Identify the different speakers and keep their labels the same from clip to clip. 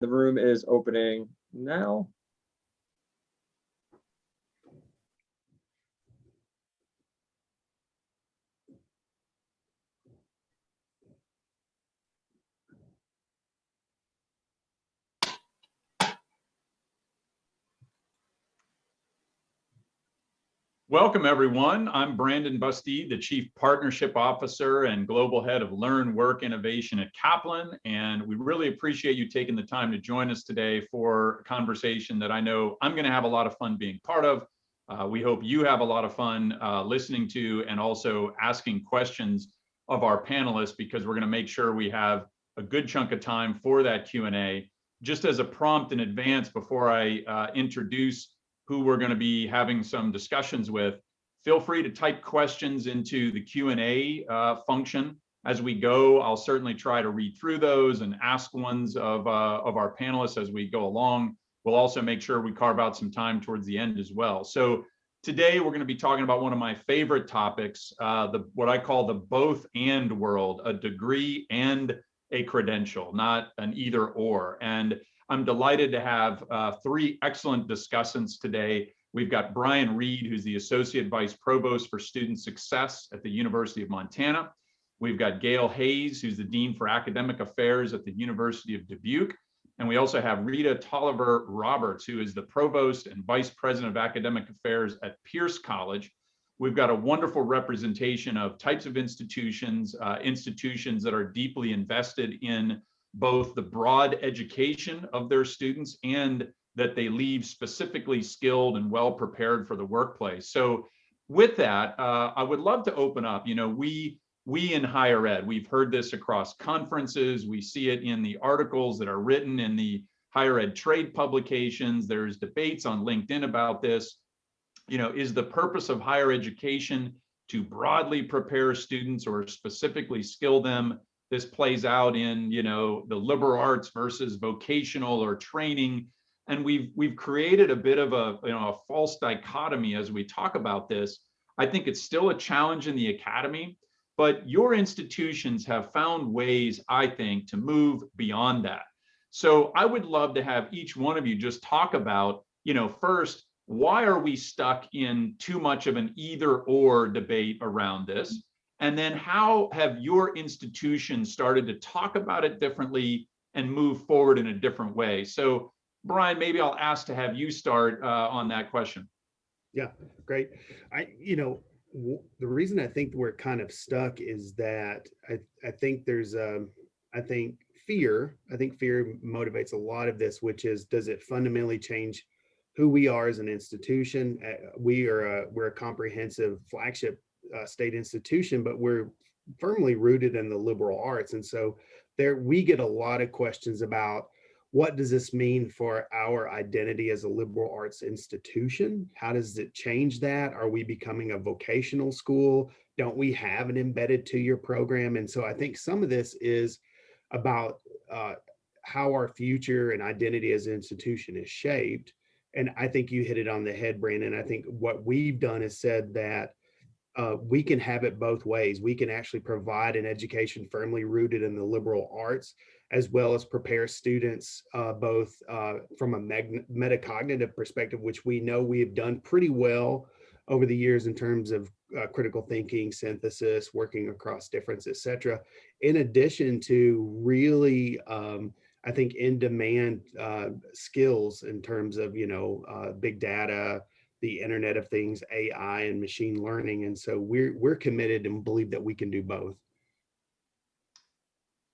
Speaker 1: The room is opening now.
Speaker 2: Welcome, everyone. I'm Brandon Bustede, the Chief Partnership Officer and Global Head of Learn, Work, Innovation at Kaplan. And we really appreciate you taking the time to join us today for a conversation that I know I'm going to have a lot of fun being part of. We hope you have a lot of fun listening to and also asking questions of our panelists, because we're going to make sure we have a good chunk of time for that Q&A. Just as a prompt in advance, before I introduce who we're going to be having some discussions with, feel free to type questions into the Q&A function as we go. I'll certainly try to read through those and ask ones of our panelists as we go along. We'll also make sure we carve out some time towards the end as well. So today we're going to be talking about one of my favorite topics, what I call the both and world, a degree and a credential, not an either or. And I'm delighted to have three excellent discussants today. We've got Brian Reed, who's the Associate Vice Provost for Student Success at the University of Montana. We've got Gail Hayes, who's the Dean for Academic Affairs at the University of Dubuque. And we also have Rita Tolliver Roberts, who is the Provost and Vice President of Academic Affairs at Pierce College. We've got a wonderful representation of types of institutions, institutions that are deeply invested in both the broad education of their students and that they leave specifically skilled and well prepared for the workplace. So with that, I would love to open up. You know, we in higher ed, we've heard this across conferences. We see it in the articles that are written in the higher ed trade publications. There's debates on LinkedIn about this. You know, is the purpose of higher education to broadly prepare students or specifically skill them? This plays out in, you know, the liberal arts versus vocational or training. And we've created a bit of a, you know, a false dichotomy as we talk about this. I think it's still a challenge in the academy, but your institutions have found ways, I think, to move beyond that. So I would love to have each one of you just talk about, you know, first, why are we stuck in too much of an either or debate around this? And then how have your institutions started to talk about it differently and move forward in a different way? So Brian, maybe I'll ask to have you start on that question.
Speaker 3: Yeah, great. The reason I think we're kind of stuck is that I think there's fear. I think fear motivates a lot of this, which is, does it fundamentally change who we are as an institution? We're a comprehensive flagship state institution, but we're firmly rooted in the liberal arts. And so we get a lot of questions about, what does this mean for our identity as a liberal arts institution? How does it change that? Are we becoming a vocational school? Don't we have an embedded two-year program? And so I think some of this is about how our future and identity as an institution is shaped. And I think you hit it on the head, Brandon. I think what we've done is said that we can have it both ways. We can actually provide an education firmly rooted in the liberal arts, as well as prepare students both from a metacognitive perspective, which we know we have done pretty well over the years in terms of critical thinking, synthesis, working across difference, et cetera, in addition to really, I think, in-demand skills in terms of, big data, the Internet of Things, AI, and machine learning. And so we're committed and believe that we can do both.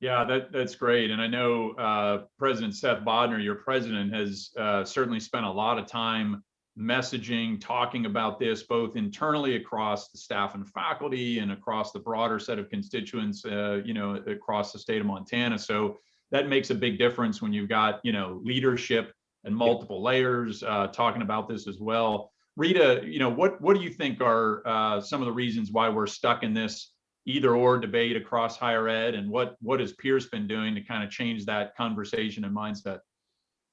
Speaker 2: Yeah, that's great. And I know President Seth Bodner, your president, has certainly spent a lot of time messaging, talking about this, both internally across the staff and faculty and across the broader set of constituents, across the state of Montana. So that makes a big difference when you've got, leadership and multiple layers talking about this as well. Rita, what do you think are some of the reasons why we're stuck in this either or debate across higher ed, and what has Pierce been doing to kind of change that conversation and mindset?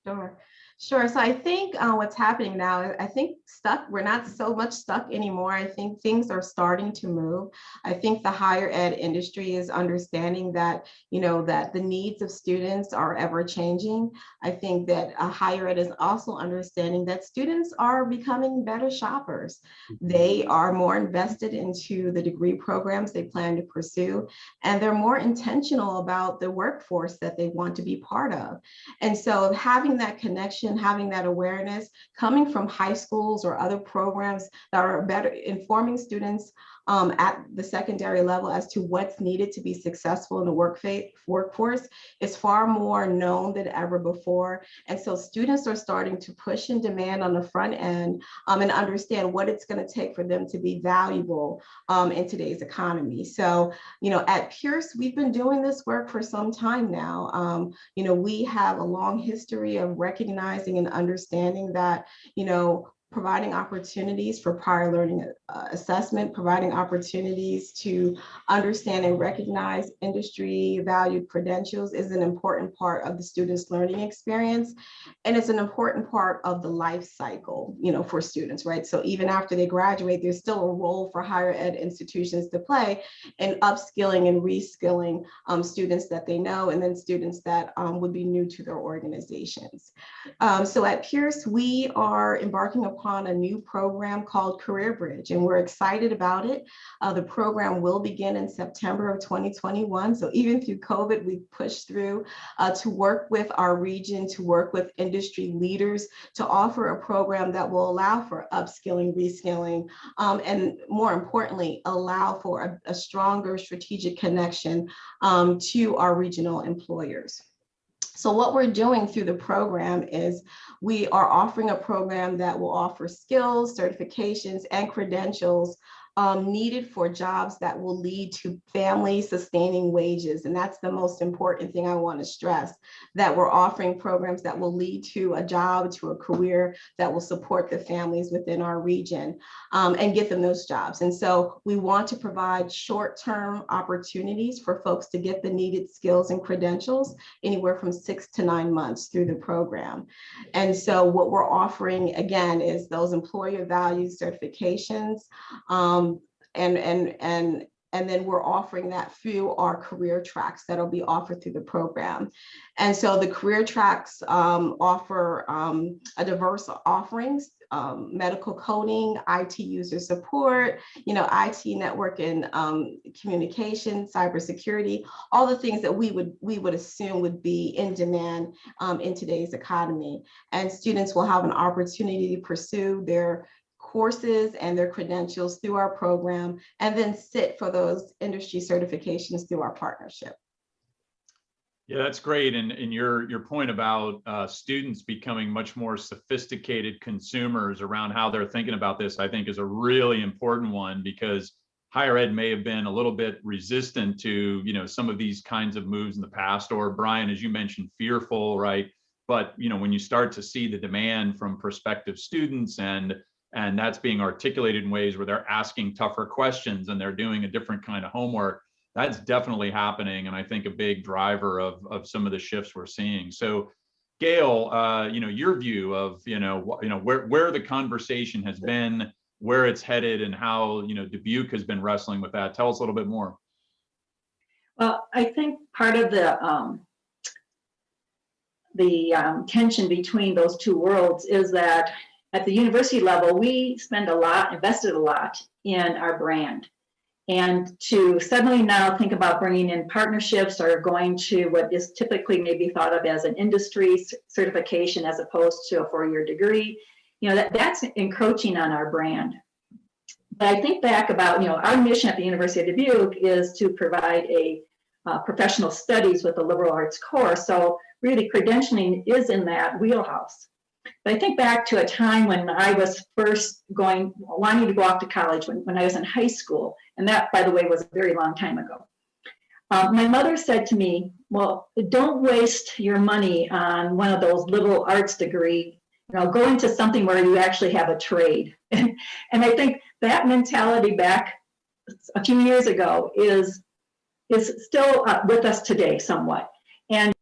Speaker 4: Sure. Sure. So I think what's happening now, I think we're not so much stuck anymore. I think things are starting to move. I think the higher ed industry is understanding that, that the needs of students are ever changing. I think that higher ed is also understanding that students are becoming better shoppers. They are more invested into the degree programs they plan to pursue, and they're more intentional about the workforce that they want to be part of. And so having that connection, having that awareness, coming from high schools or other programs that are better informing students at the secondary level as to what's needed to be successful in the workforce is far more known than ever before. And so students are starting to push and demand on the front end and understand what it's going to take for them to be valuable in today's economy. So, at Pierce, we've been doing this work for some time now. We have a long history of recognizing and understanding that, providing opportunities for prior learning assessment, providing opportunities to understand and recognize industry valued credentials is an important part of the student's learning experience. And it's an important part of the life cycle, for students, right? So even after they graduate, there's still a role for higher ed institutions to play in upskilling and reskilling students that they know, and then students that would be new to their organizations. So at Pierce, we are embarking upon a new program called Career Bridge, and we're excited about it. The program will begin in September of 2021. So even through COVID, we've pushed through to work with our region, to work with industry leaders, to offer a program that will allow for upskilling, reskilling, and more importantly, allow for a stronger strategic connection to our regional employers. So what we're doing through the program is we are offering a program that will offer skills, certifications, and credentials needed for jobs that will lead to family sustaining wages. And that's the most important thing I want to stress, that we're offering programs that will lead to a job, to a career that will support the families within our region and get them those jobs. And so we want to provide short-term opportunities for folks to get the needed skills and credentials anywhere from 6 to 9 months through the program. And so what we're offering, again, is those employer valued certifications, and then we're offering that through our career tracks that'll be offered through the program. And so the career tracks offer a diverse offerings, medical coding, IT user support, IT network and communication, cybersecurity, all the things that we would assume would be in demand in today's economy. And students will have an opportunity to pursue their courses and their credentials through our program, and then sit for those industry certifications through our partnership.
Speaker 2: Yeah, that's great. And your point about students becoming much more sophisticated consumers around how they're thinking about this, I think is a really important one, because higher ed may have been a little bit resistant to, some of these kinds of moves in the past, or Brian, as you mentioned, fearful, right? But, when you start to see the demand from prospective students and that's being articulated in ways where they're asking tougher questions and they're doing a different kind of homework, that's definitely happening. And I think a big driver of some of the shifts we're seeing. So Gail, your view of, where the conversation has been, where it's headed, and how, Dubuque has been wrestling with that. Tell us a little bit more.
Speaker 5: Well, I think part of the tension between those two worlds is that at the university level, we invested a lot in our brand. And to suddenly now think about bringing in partnerships or going to what is typically maybe thought of as an industry certification as opposed to a 4-year degree, that's encroaching on our brand. But I think back about, our mission at the University of Dubuque is to provide a professional studies with a liberal arts course. So really credentialing is in that wheelhouse. But I think back to a time when I was first wanting to go off to college when I was in high school. And that, by the way, was a very long time ago. My mother said to me, well, don't waste your money on one of those liberal arts degree, go into something where you actually have a trade. And I think that mentality back a few years ago is still with us today somewhat. And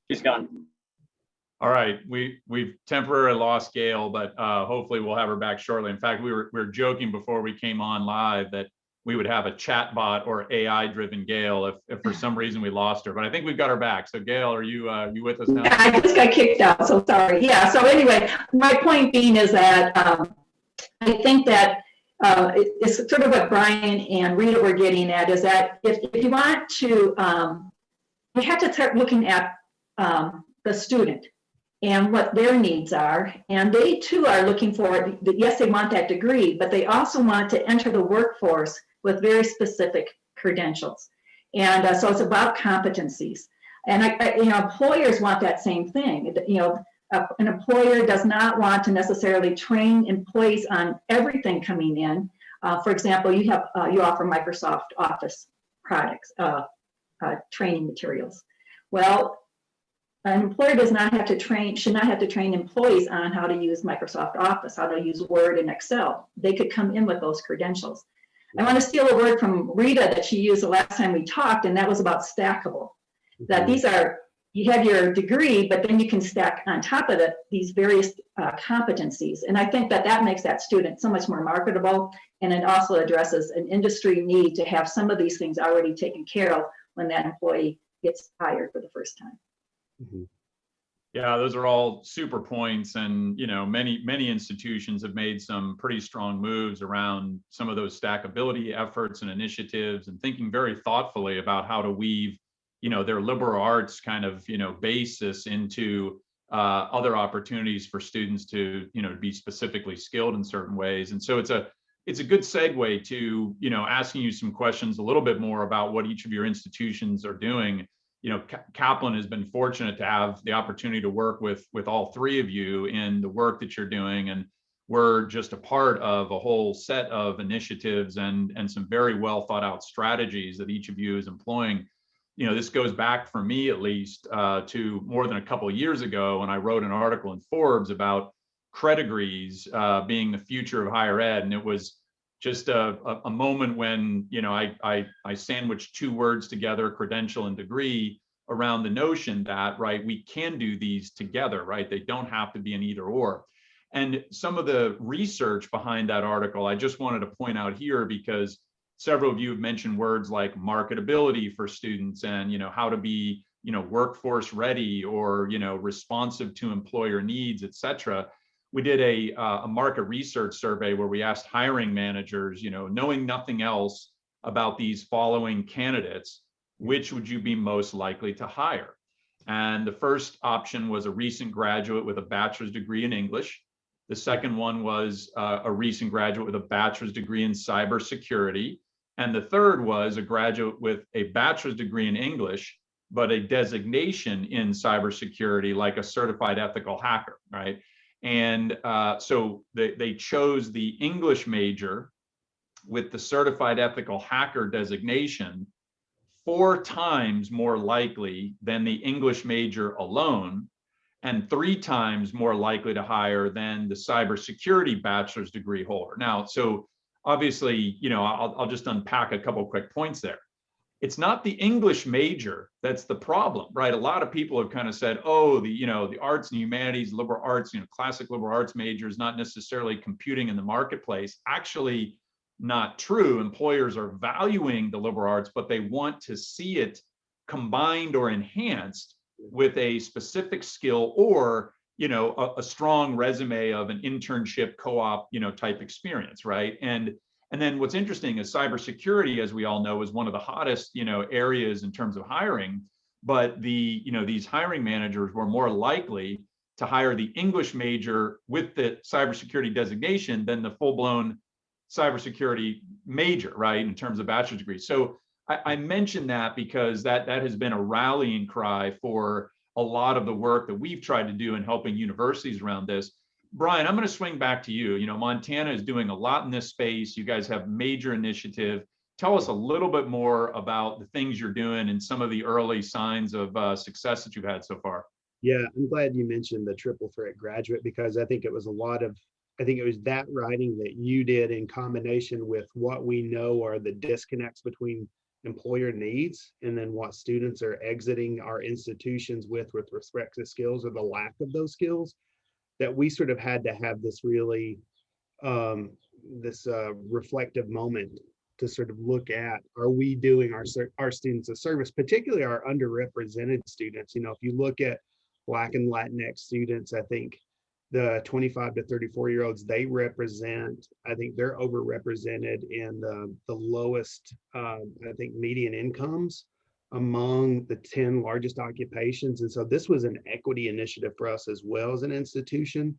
Speaker 1: She's gone.
Speaker 2: All right, we've temporarily lost Gail, but hopefully we'll have her back shortly. In fact, we were joking before we came on live that we would have a chat bot or AI-driven Gail if for some reason we lost her. But I think we've got her back. So Gail, are you with us now?
Speaker 5: Yeah, I just got kicked out, so sorry. Yeah, so anyway, my point being is that I think that it's sort of what Brian and Rita were getting at, is that if you want to, you have to start looking at the student and what their needs are. And they too are looking for, yes, they want that degree, but they also want to enter the workforce with very specific credentials. And so it's about competencies. And employers want that same thing. An employer does not want to necessarily train employees on everything coming in. For example, you offer Microsoft Office products, training materials. Well, an employer does not have to train, should not have to train employees on how to use Microsoft Office, how to use Word and Excel. They could come in with those credentials. I want to steal a word from Rita that she used the last time we talked, and that was about stackable. That these are, you have your degree, but then you can stack on top of it these various competencies. And I think that makes that student so much more marketable, and it also addresses an industry need to have some of these things already taken care of when that employee gets hired for the first time.
Speaker 3: Mm-hmm.
Speaker 2: Yeah, those are all super points, and many institutions have made some pretty strong moves around some of those stackability efforts and initiatives, and thinking very thoughtfully about how to weave their liberal arts kind of basis into other opportunities for students to be specifically skilled in certain ways. And so it's a good segue to asking you some questions a little bit more about what each of your institutions are doing. Kaplan has been fortunate to have the opportunity to work with all three of you in the work that you're doing, and we're just a part of a whole set of initiatives and some very well thought out strategies that each of you is employing. This goes back, for me at least, to more than a couple of years ago when I wrote an article in Forbes about credegrees being the future of higher ed, and it was just a moment when I sandwiched two words together, credential and degree, around the notion that we can do these together, they don't have to be an either or. And some of the research behind that article I just wanted to point out here, because several of you have mentioned words like marketability for students, and how to be workforce ready or responsive to employer needs, etc. We did a market research survey where we asked hiring managers, knowing nothing else about these following candidates, which would you be most likely to hire? And the first option was a recent graduate with a bachelor's degree in English. The second one was a recent graduate with a bachelor's degree in cybersecurity. And the third was a graduate with a bachelor's degree in English, but a designation in cybersecurity, like a certified ethical hacker, right? And so they chose the English major with the certified ethical hacker designation 4 times more likely than the English major alone, and 3 times more likely to hire than the cybersecurity bachelor's degree holder. Now, so obviously, I'll just unpack a couple of quick points there. It's not the English major that's the problem, right? A lot of people have kind of said, oh, the arts and humanities, liberal arts, classic liberal arts majors, not necessarily computing in the marketplace. Actually, not true. Employers are valuing the liberal arts, but they want to see it combined or enhanced with a specific skill or a strong resume of an internship, co-op type experience, right? And then what's interesting is cybersecurity, as we all know, is one of the hottest areas in terms of hiring. But these hiring managers were more likely to hire the English major with the cybersecurity designation than the full-blown cybersecurity major, right, in terms of bachelor's degrees. So I mentioned that because that has been a rallying cry for a lot of the work that we've tried to do in helping universities around this. Brian, I'm going to swing back to you. Montana is doing a lot in this space. You guys have major initiative. Tell us a little bit more about the things you're doing and some of the early signs of success that you've had so far.
Speaker 3: Yeah, I'm glad you mentioned the triple threat graduate, because I think it was that writing that you did in combination with what we know are the disconnects between employer needs and then what students are exiting our institutions with respect to skills or the lack of those skills, that we sort of had to have this really this reflective moment to sort of look at, are we doing our students a service, particularly our underrepresented students. You know, if you look at Black and Latinx students, I think the 25 to 34-year-olds they represent, I think they're overrepresented in the lowest, I think, median incomes among the 10 largest occupations. And so this was an equity initiative for us as well as an institution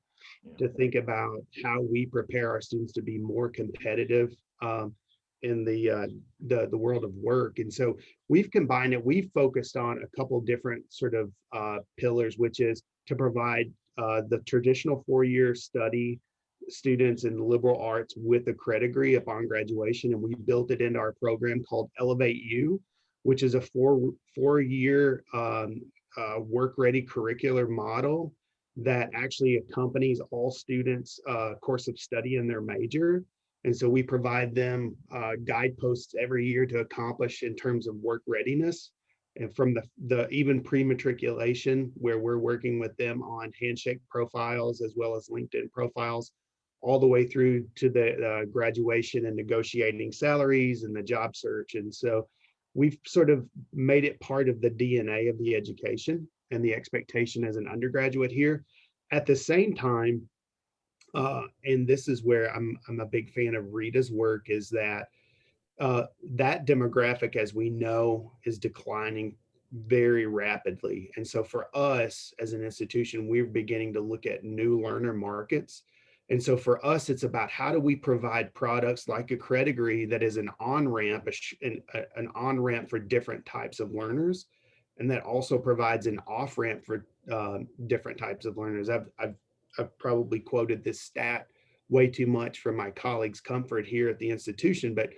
Speaker 3: to think about how we prepare our students to be more competitive in the world of work. And so we've combined it. We've focused on a couple different sort of pillars, which is to provide the traditional 4-year study students in liberal arts with a credit degree upon graduation. And we built it into our program called Elevate You, which is a four-year work-ready curricular model that actually accompanies all students' course of study in their major. And so we provide them guideposts every year to accomplish in terms of work readiness. And from the even pre-matriculation, where we're working with them on handshake profiles as well as LinkedIn profiles, all the way through to the graduation and negotiating salaries and the job search. And so we've sort of made it part of the DNA of the education and the expectation as an undergraduate here. At the same time, and this is where I'm a big fan of Rita's work, is that that demographic, as we know, is declining very rapidly. And so for us as an institution, we're beginning to look at new learner markets. And so for us, it's about how do we provide products like a credit degree that is an on-ramp, an on-ramp for different types of learners, and that also provides an off-ramp for different types of learners. I've probably quoted this stat way too much for my colleagues' comfort here at the institution, but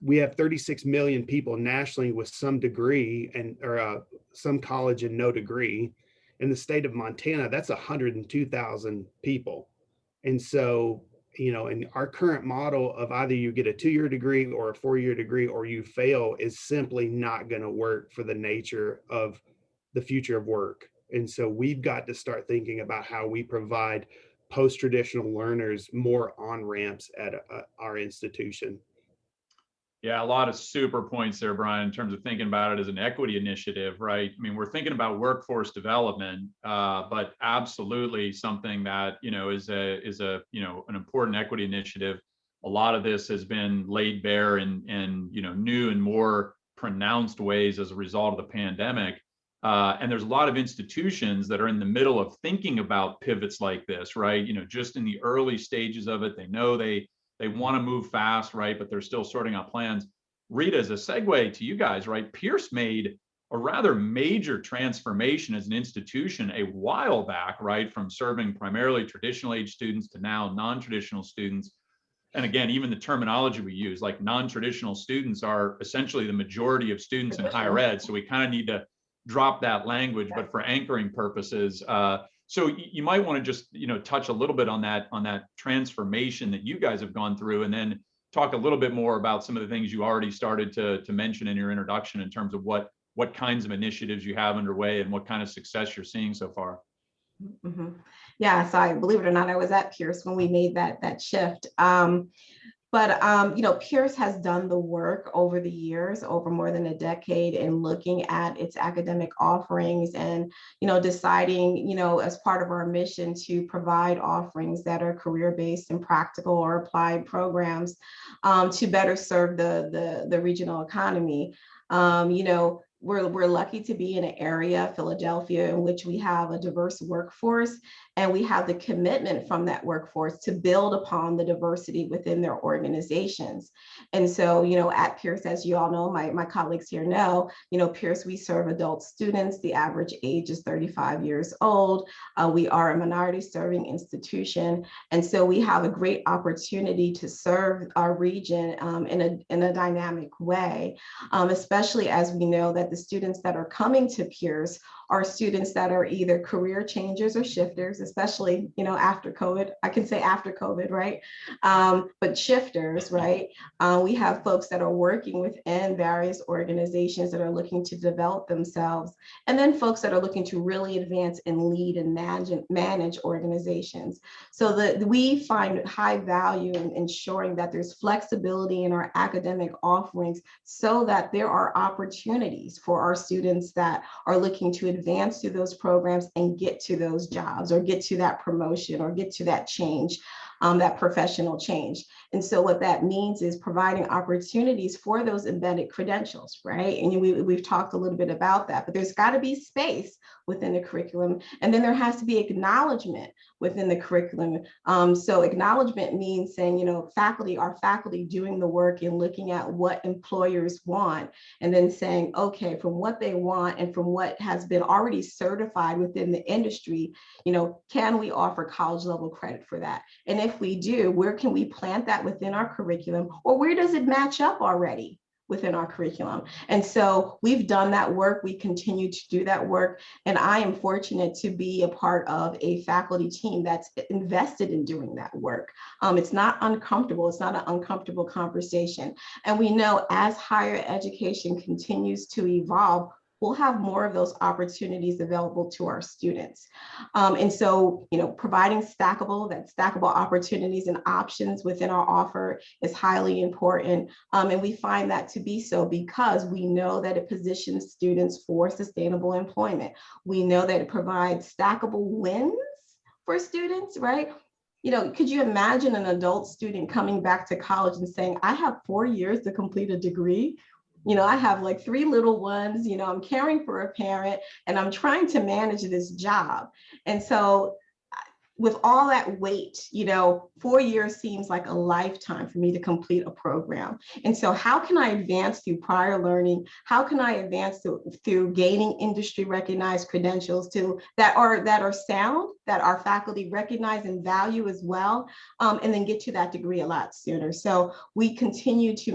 Speaker 3: we have 36 million people nationally with some degree or some college and no degree. In the state of Montana, that's 102,000 people. And so, you know, in our current model of either you get a 2-year degree or a 4-year degree or you fail is simply not going to work for the nature of the future of work. And so we've got to start thinking about how we provide post-traditional learners more on-ramps at our institution.
Speaker 2: Yeah, a lot of super points there, Brian, in terms of thinking about it as an equity initiative, right? I mean, we're thinking about workforce development, but absolutely something that, you know, is a an important equity initiative. A lot of this has been laid bare in new and more pronounced ways as a result of the pandemic. And there's a lot of institutions that are in the middle of thinking about pivots like this, right? You know, just in the early stages of it, they know they want to move fast, right? But they're still sorting out plans. Rita, as a segue to you guys, right? Pierce made a rather major transformation as an institution a while back, right? From serving primarily traditional age students to now non-traditional students. And again, even the terminology we use, like non-traditional students are essentially the majority of students in higher ed. So we kind of need to drop that language, but for anchoring purposes, so you might want to just, touch a little bit on that transformation that you guys have gone through, and then talk a little bit more about some of the things you already started to mention in your introduction in terms of what kinds of initiatives you have underway and what kind of success you're seeing so far.
Speaker 4: Mm-hmm. Yeah, so I believe it or not, I was at Pierce when we made that shift. But Pierce has done the work over the years, over more than a decade, in looking at its academic offerings and, deciding, as part of our mission to provide offerings that are career-based and practical or applied programs to better serve the regional economy. We're lucky to be in an area, Philadelphia, in which we have a diverse workforce, and we have the commitment from that workforce to build upon the diversity within their organizations. And so, at Pierce, as you all know, my colleagues here know, Pierce, we serve adult students. The average age is 35 years old. We are a minority serving institution. And so we have a great opportunity to serve our region in a dynamic way, especially as we know that that the students that are coming to Pierce are students that are either career changers or shifters, especially, after COVID. I can say after COVID, right? But shifters, right? We have folks that are working within various organizations that are looking to develop themselves, and then folks that are looking to really advance and lead and manage organizations. So that we find high value in ensuring that there's flexibility in our academic offerings so that there are opportunities for our students that are looking to advance through those programs and get to those jobs or get to that promotion or get to that change, that professional change. And so what that means is providing opportunities for those embedded credentials, right? And we've talked a little bit about that, but there's got to be space within the curriculum. And then there has to be acknowledgement within the curriculum. So acknowledgement means saying, our faculty doing the work and looking at what employers want, and then saying, okay, from what they want and from what has been already certified within the industry, can we offer college level credit for that? And if we do, where can we plant that within our curriculum, or where does it match up already within our curriculum? And so we've done that work. We continue to do that work. And I am fortunate to be a part of a faculty team that's invested in doing that work. It's not uncomfortable. It's not an uncomfortable conversation. And we know as higher education continues to evolve, we'll have more of those opportunities available to our students. And so, providing stackable opportunities and options within our offer is highly important. And we find that to be so because we know that it positions students for sustainable employment. We know that it provides stackable wins for students, right? Could you imagine an adult student coming back to college and saying, I have 4 years to complete a degree? I have like 3 little ones, I'm caring for a parent and I'm trying to manage this job. And so with all that weight, 4 years seems like a lifetime for me to complete a program. And so how can I advance through prior learning? How can I advance through gaining industry recognized credentials that are sound, that our faculty recognize and value as well, and then get to that degree a lot sooner. So we continue to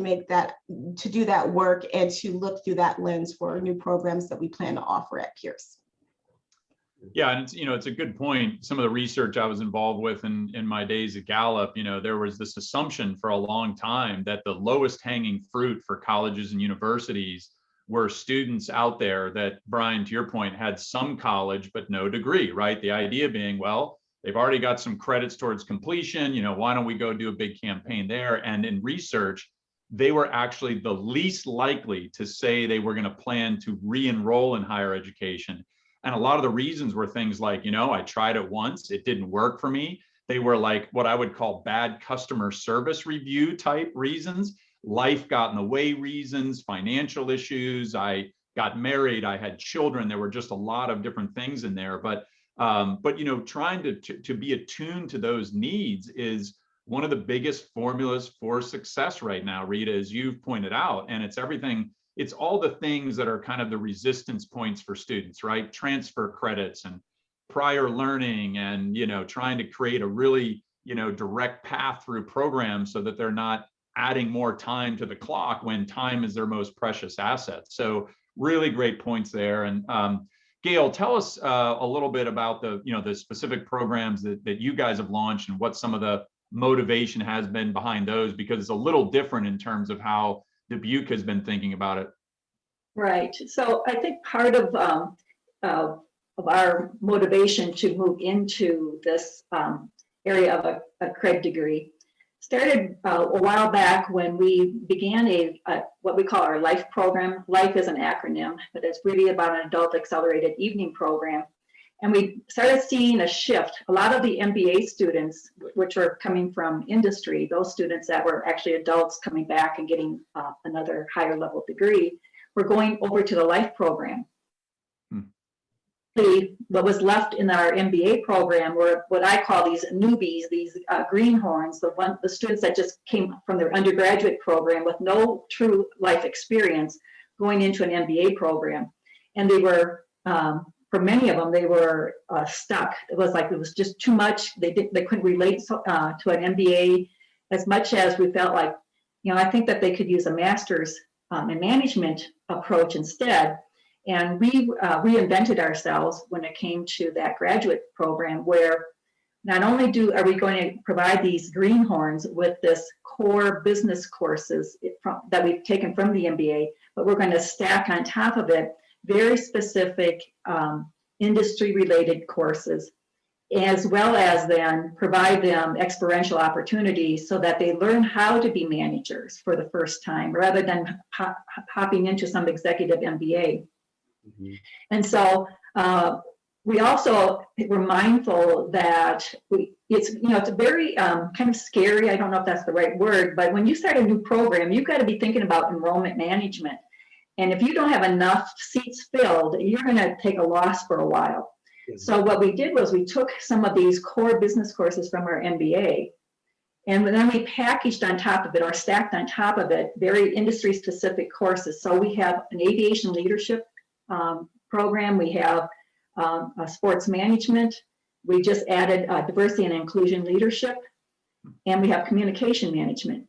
Speaker 4: do that work and to look through that lens for new programs that we plan to offer at Pierce.
Speaker 2: Yeah, and it's a good point. Some of the research I was involved with in my days at Gallup, there was this assumption for a long time that the lowest hanging fruit for colleges and universities were students out there that, Brian, to your point, had some college but no degree, right? The idea being, well, they've already got some credits towards completion, why don't we go do a big campaign there? And in research, they were actually the least likely to say they were going to plan to re-enroll in higher education. And a lot of the reasons were things like, I tried it once, it didn't work for me. They were like what I would call bad customer service review type reasons, life got in the way reasons, financial issues, I got married, I had children. There were just a lot of different things in there. But trying to be attuned to those needs is one of the biggest formulas for success right now, Rita, as you've pointed out. And it's everything. It's all the things that are kind of the resistance points for students, right? Transfer credits and prior learning and, trying to create a really, direct path through programs so that they're not adding more time to the clock when time is their most precious asset. So really great points there. And Gail, tell us a little bit about the specific programs that you guys have launched and what some of the motivation has been behind those, because it's a little different in terms of how Dubuque has been thinking about it.
Speaker 5: Right. So I think part of our motivation to move into this area of a cred degree started a while back when we began what we call our LIFE program. LIFE is an acronym, but it's really about an adult accelerated evening program. And we started seeing a shift. A lot of the MBA students, which were coming from industry, those students that were actually adults coming back and getting another higher level degree, were going over to the LIFE program. What was left in our MBA program were what I call these newbies, these greenhorns, the students that just came from their undergraduate program with no true life experience going into an MBA program. And they were, for many of them, they were stuck. It was just too much. They couldn't relate to an MBA as much as we felt like, I think that they could use a master's and management approach instead. And we reinvented ourselves when it came to that graduate program, where not only are we going to provide these greenhorns with this core business courses that we've taken from the MBA, but we're going to stack on top of it very specific industry-related courses, as well as then provide them experiential opportunities so that they learn how to be managers for the first time, rather than hopping into some executive MBA. Mm-hmm. And so we also were mindful that it's very kind of scary. I don't know if that's the right word, but when you start a new program, you've got to be thinking about enrollment management. And if you don't have enough seats filled, you're going to take a loss for a while. So what we did was we took some of these core business courses from our MBA, and then we packaged on top of it, or stacked on top of it, very industry-specific courses. So we have an aviation leadership program. We have a sports management. We just added diversity and inclusion leadership, and we have communication management.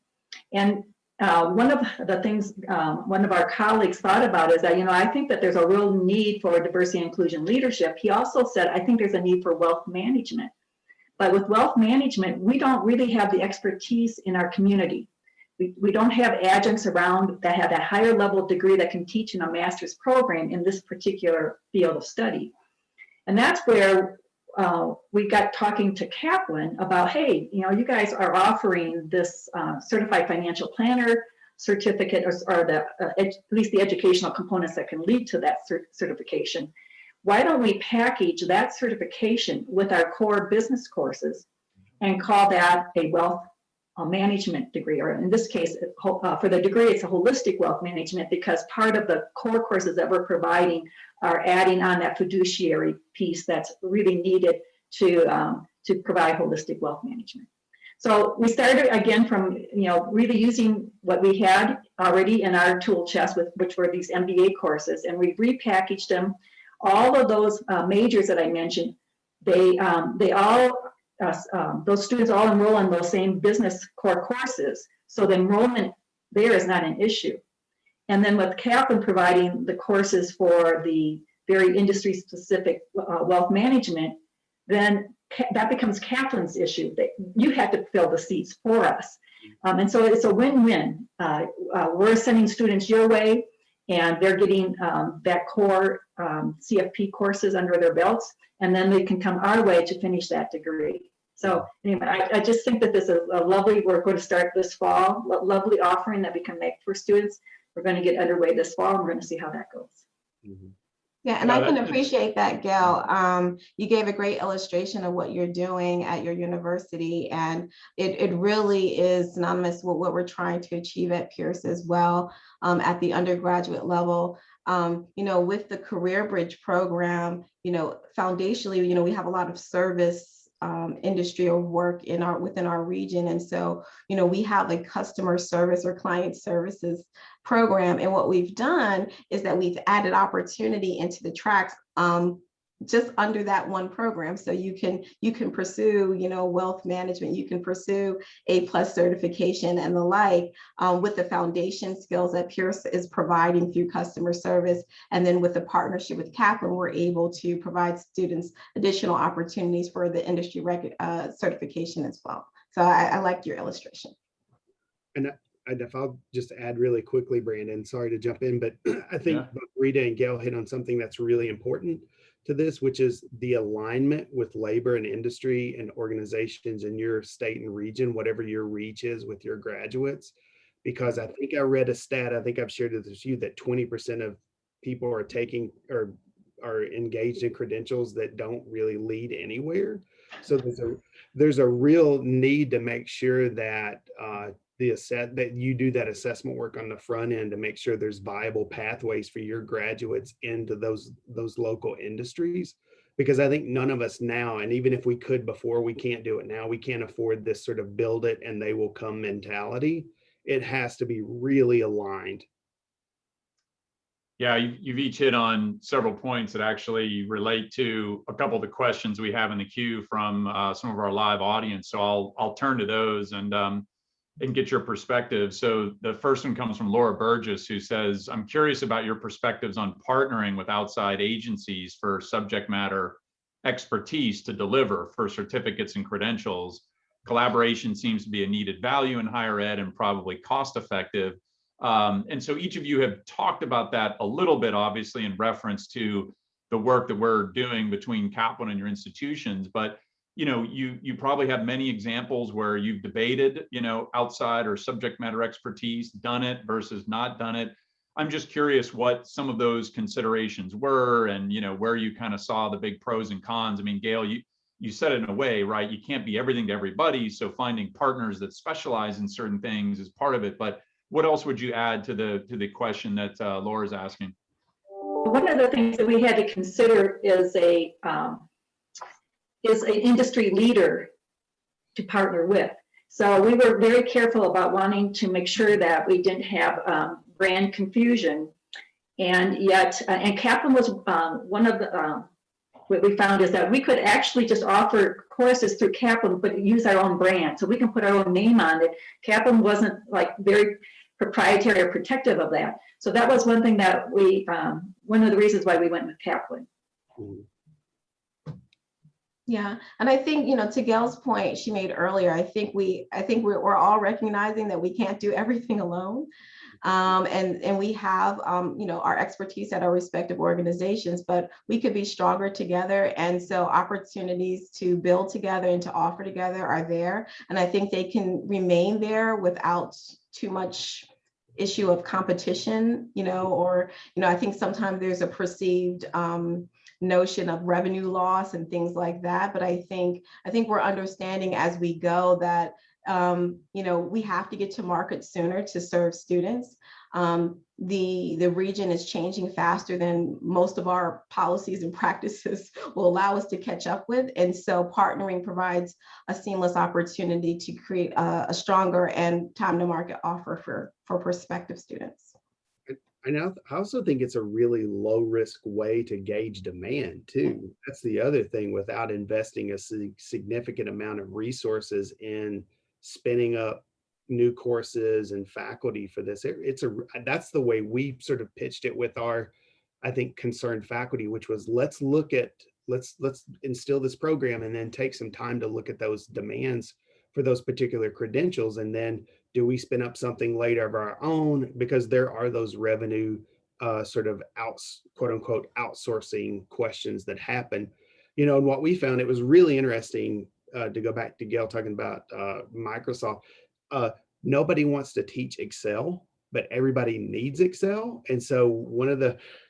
Speaker 5: And one of the things one of our colleagues thought about is that, I think that there's a real need for diversity and inclusion leadership. He also said, I think there's a need for wealth management. But with wealth management, we don't really have the expertise in our community. We don't have adjuncts around that have that higher level degree that can teach in a master's program in this particular field of study. And that's where we got talking to Kaplan about, hey, you guys are offering this certified financial planner certificate, or at least the educational components that can lead to that certification. Why don't we package that certification with our core business courses and call that a wealth management degree, or in this case, for the degree, it's a holistic wealth management, because part of the core courses that we're providing are adding on that fiduciary piece that's really needed to provide holistic wealth management. So we started again from really using what we had already in our tool chest, which were these MBA courses, and we repackaged them. All of those majors that I mentioned, they all those students all enroll in those same business core courses, so the enrollment there is not an issue. And then with Kaplan providing the courses for the very industry-specific wealth management, then that becomes Kaplan's issue. You have to fill the seats for us. And so it's a win-win. We're sending students your way, and they're getting that core CFP courses under their belts, and then they can come our way to finish that degree. So anyway, I just think that this is a lovely, we're going to start this fall, lovely offering that we can make for students. We're going to get underway this fall, and we're going to see how that goes.
Speaker 3: Mm-hmm.
Speaker 4: Yeah, and I can appreciate that, Gail. You gave a great illustration of what you're doing at your university, and it really is synonymous with what we're trying to achieve at Pierce as well, at the undergraduate level. With the Career Bridge program, foundationally, we have a lot of service industry or work within our region. And so, we have a customer service or client services program. And what we've done is that we've added opportunity into the tracks just under that one program. So you can pursue, wealth management, you can pursue A+ certification and the like, with the foundation skills that Pierce is providing through customer service. And then with the partnership with Kaplan, we're able to provide students additional opportunities for the industry certification as well. So I liked your illustration.
Speaker 3: And if I'll just add really quickly, Brandon, sorry to jump in, but I think both Rita and Gail hit on something that's really important to this, which is the alignment with labor and industry and organizations in your state and region, whatever your reach is with your graduates. Because I think I read a stat, I think I've shared it with you, that 20% of people are taking or are engaged in credentials that don't really lead anywhere. So there's a real need to make sure that that you do that assessment work on the front end to make sure there's viable pathways for your graduates into those local industries. Because I think none of us now, and even if we could before, we can't do it now. We can't afford this sort of build it and they will come mentality. It has to be really aligned.
Speaker 2: Yeah, you've each hit on several points that actually relate to a couple of the questions we have in the queue from some of our live audience. So I'll turn to those. And and get your perspective. So the first one comes from Laura Burgess, who says, I'm curious about your perspectives on partnering with outside agencies for subject matter expertise to deliver for certificates and credentials. Collaboration seems to be a needed value in higher ed and probably cost effective. And so each of you have talked about that a little bit, obviously, in reference to the work that we're doing between Kaplan and your institutions. But you probably have many examples where you've debated, outside or subject matter expertise, done it versus not done it. I'm just curious what some of those considerations were, and where you kind of saw the big pros and cons. I mean, Gail, you said it in a way, right? You can't be everything to everybody, so finding partners that specialize in certain things is part of it. But what else would you add to the question that Laura's asking?
Speaker 5: One of the things that we had to consider is an industry leader to partner with. So we were very careful about wanting to make sure that we didn't have brand confusion. And yet, and Kaplan was one of the, what we found is that we could actually just offer courses through Kaplan, but use our own brand. So we can put our own name on it. Kaplan wasn't like very proprietary or protective of that. So that was one thing that we, one of the reasons why we went with Kaplan.
Speaker 4: Yeah, and I think, to Gail's point she made earlier, I think we're all recognizing that we can't do everything alone. And we have, our expertise at our respective organizations, but we could be stronger together. And so opportunities to build together and to offer together are there. And I think they can remain there without too much issue of competition, I think sometimes there's a perceived notion of revenue loss and things like that. But I think we're understanding as we go that we have to get to market sooner to serve students. The region is changing faster than most of our policies and practices will allow us to catch up with. And so partnering provides a seamless opportunity to create a stronger and time to market offer for prospective students.
Speaker 3: I also think it's a really low risk way to gauge demand too. That's the other thing, without investing a significant amount of resources in spinning up new courses and faculty for this. That's the way we sort of pitched it with our, I think, concerned faculty, which was let's instill this program and then take some time to look at those demands for those particular credentials. And then do we spin up something later of our own? Because there are those revenue sort of quote unquote outsourcing questions that happen. And what we found, it was really interesting to go back to Gail talking about Microsoft. Nobody wants to teach Excel, but everybody needs Excel. And so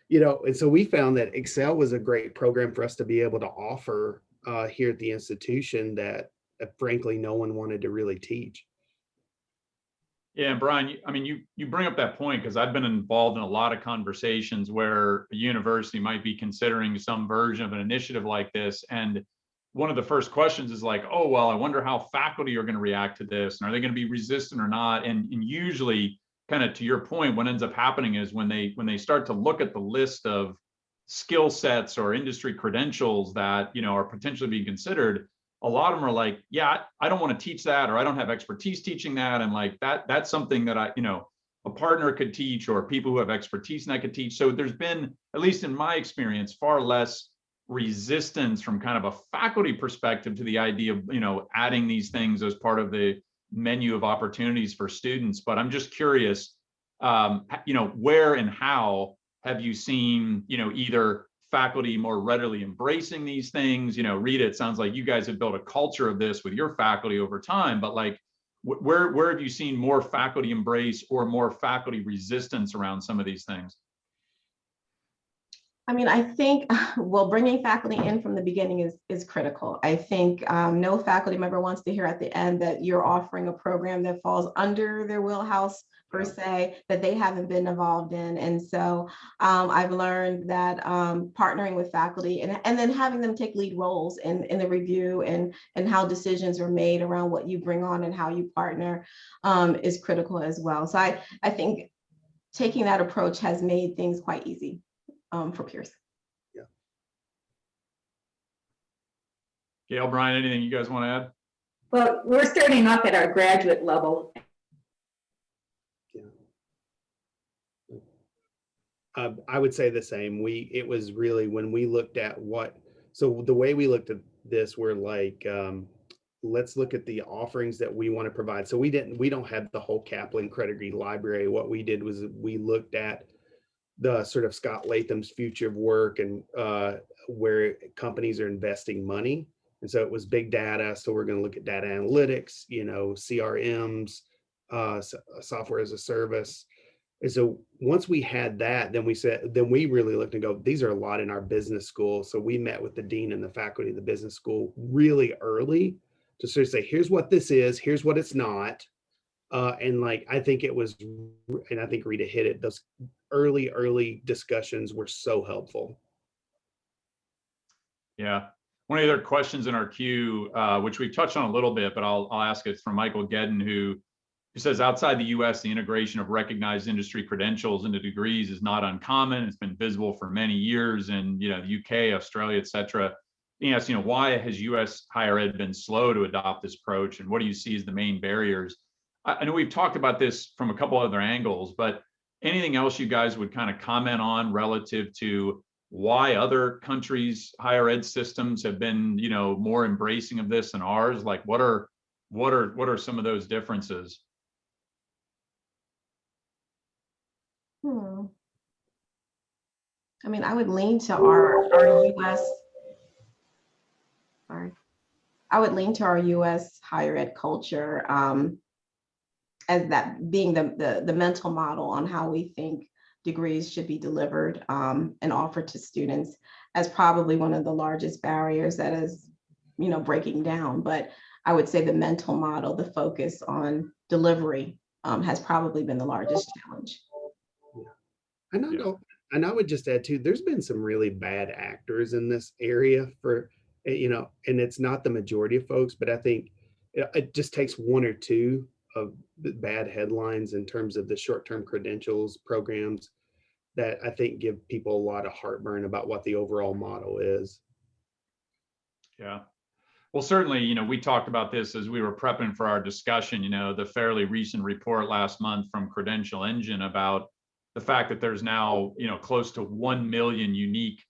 Speaker 3: and so we found that Excel was a great program for us to be able to offer here at the institution that frankly, no one wanted to really teach.
Speaker 2: Yeah, and Brian, you bring up that point because I've been involved in a lot of conversations where a university might be considering some version of an initiative like this. And one of the first questions is like, oh, well, I wonder how faculty are going to react to this. And are they going to be resistant or not? And usually, kind of to your point, what ends up happening is when they start to look at the list of skill sets or industry credentials that are potentially being considered, a lot of them are like, yeah, I don't want to teach that, or I don't have expertise teaching that. And like that's something that a partner could teach, or people who have expertise in that could teach. So there's been, at least in my experience, far less resistance from kind of a faculty perspective to the idea of, adding these things as part of the menu of opportunities for students. But I'm just curious, where and how have you seen, either faculty more readily embracing these things? Rita, it sounds like you guys have built a culture of this with your faculty over time, but like, where have you seen more faculty embrace or more faculty resistance around some of these things?
Speaker 4: I think, well, bringing faculty in from the beginning is critical. I think no faculty member wants to hear at the end that you're offering a program that falls under their wheelhouse per se, that they haven't been involved in. And so I've learned that partnering with faculty and then having them take lead roles in the review and how decisions are made around what you bring on and how you partner is critical as well. So I think taking that approach has made things quite easy for peers.
Speaker 3: Yeah.
Speaker 2: Gail, Brian, anything you guys want to add?
Speaker 5: Well, we're starting off at our graduate level,
Speaker 3: I would say the same. It was really when we looked at so the way we looked at this, we're like, let's look at the offerings that we want to provide. So we don't have the whole Kaplan Credit library. What we did was we looked at the sort of Scott Latham's future of work and where companies are investing money. And so it was big data. So we're going to look at data analytics, CRMs, software as a service. And so once we had that, then we really looked and go, these are a lot in our business school. So we met with the dean and the faculty of the business school really early to sort of say, here's what this is, here's what it's not. And like, I think Rita hit it. Those early discussions were so helpful.
Speaker 2: Yeah. One of the other questions in our queue, which we've touched on a little bit, but I'll ask it from Michael Gedden, who says outside the US, the integration of recognized industry credentials into degrees is not uncommon. It's been visible for many years in the UK, Australia, et cetera. He asks, why has US higher ed been slow to adopt this approach? And what do you see as the main barriers? I know we've talked about this from a couple other angles, but anything else you guys would kind of comment on relative to why other countries' higher ed systems have been, more embracing of this than ours? Like, what are some of those differences?
Speaker 4: I mean, I would lean to our US. Sorry, I would lean to our US higher ed culture as that being the mental model on how we think degrees should be delivered and offered to students as probably one of the largest barriers that is, breaking down. But I would say the mental model, the focus on delivery has probably been the largest challenge.
Speaker 3: And I would just add too, there's been some really bad actors in this area and it's not the majority of folks, but I think it just takes one or two of the bad headlines in terms of the short-term credentials programs that I think give people a lot of heartburn about what the overall model is.
Speaker 2: Yeah. Well, certainly, we talked about this as we were prepping for our discussion, the fairly recent report last month from Credential Engine about the fact that there's now, close to 1 million unique